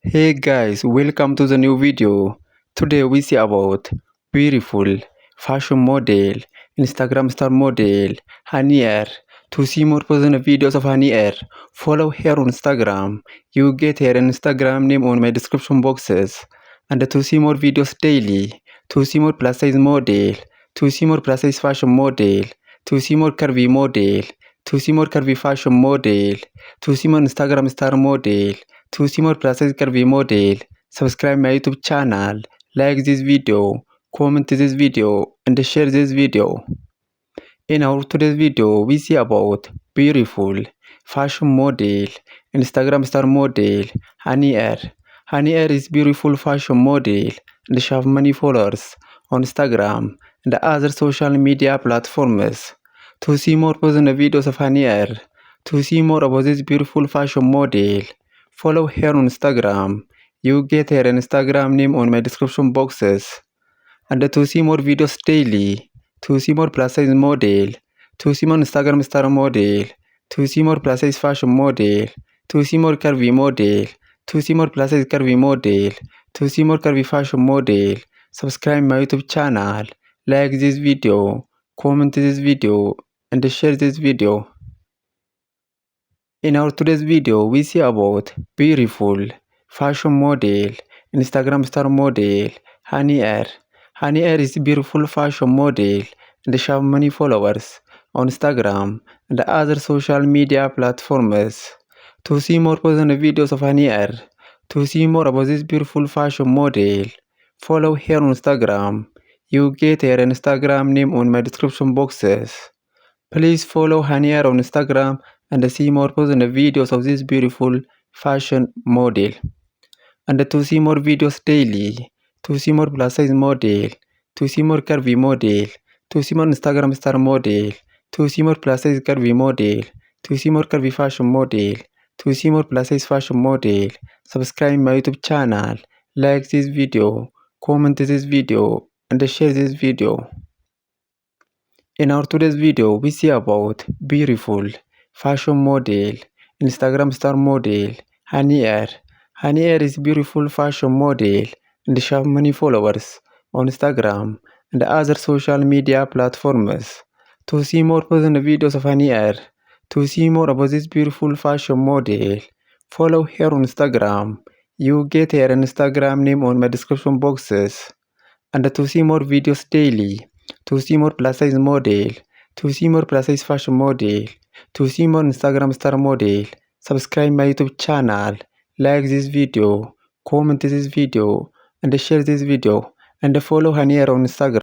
Hey guys, welcome to the new video. Today we see about beautiful fashion model, Instagram star model, Hanier. To see more personal videos of Hanier, follow her on Instagram. You get her Instagram name on my description boxes. And to see more videos daily, to see more plus size model, to see more plus size fashion model, to see more curvy model, to see more curvy fashion model, to see more Instagram star model, to see more plus size curvy model, subscribe my YouTube channel, like this video, comment this video, and share this video. In our today's video, we see about beautiful fashion model, Instagram star model, Hani Air. Hani Air is beautiful fashion model and she have many followers on Instagram and other social media platforms. To see more personal videos of Hani Air, to see more about this beautiful fashion model, follow her on Instagram. You get her Instagram name on my description boxes. And to see more videos daily, to see more plus size model, to see more Instagram star model, to see more plus size fashion model, to see more curvy model, to see more plus size curvy model, to see more curvy fashion model, subscribe my YouTube channel, like this video, comment this video, and share this video. In our today's video, we see about beautiful fashion model, Instagram star model, Hani Air. Hani Air is a beautiful fashion model and she have many followers on Instagram and other social media platforms. To see more personal videos of Hani Air, to see more about this beautiful fashion model, follow her on Instagram. You get her Instagram name on my description boxes. Please follow Hani Air on Instagram and see more personal videos of this beautiful fashion model. And to see more videos daily, to see more plus size model, to see more curvy model, to see more Instagram star model, to see more plus size curvy model, to see more curvy fashion model, to see more plus size fashion model, subscribe my YouTube channel, like this video, comment this video, and share this video. In our today's video, we see about beautiful fashion model, Instagram star model, Hani Air. Hani Air is beautiful fashion model and she have many followers on Instagram and other social media platforms. To see more personal videos of Hani Air, to see more about this beautiful fashion model, follow her on Instagram. You get her Instagram name on my description boxes. And to see more videos daily, to see more plus size model, to see more plus size fashion model, to see more Instagram star model, subscribe my YouTube channel, like this video, comment this video, and share this video, and follow Hanier on Instagram.